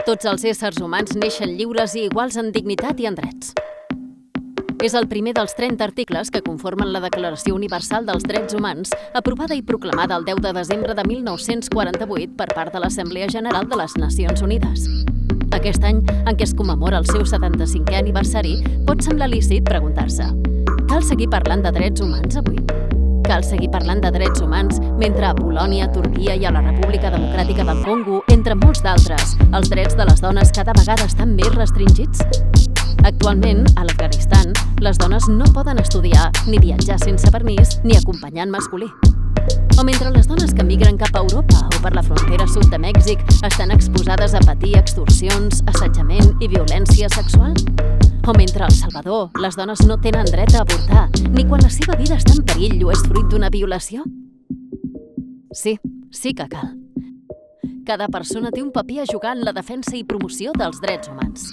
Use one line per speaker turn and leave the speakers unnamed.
Tots els éssers humans neixen lliures i iguals en dignitat i en drets. És el primer dels 30 articles que conformen la Declaració Universal dels Drets Humans, aprovada i proclamada el 10 de desembre de 1948 per part de l'Assemblea General de les Nacions Unides. Aquest any, en què es commemora el seu 75è aniversari, pot semblar lícit preguntar-se: cal seguir parlant de drets humans avui? Cal seguir parlant de drets humans mentre a Polònia, Turquia i a la República Democràtica del Congo, entre molts d'altres, els drets de les dones cada vegada estan més restringits? Actualment, a l'Afganistan, les dones no poden estudiar ni viatjar sense permís ni acompanyant masculí. O mentre les dones que migren cap a Europa o per la frontera sud de Mèxic estan exposades a patir extorsions, assetjament i violència sexual? O mentre a El Salvador les dones no tenen dret a avortar ni quan la seva vida està en perill o és fruit d'una violació? Sí que cal. Cada persona té un paper a jugar en la defensa i promoció dels drets humans.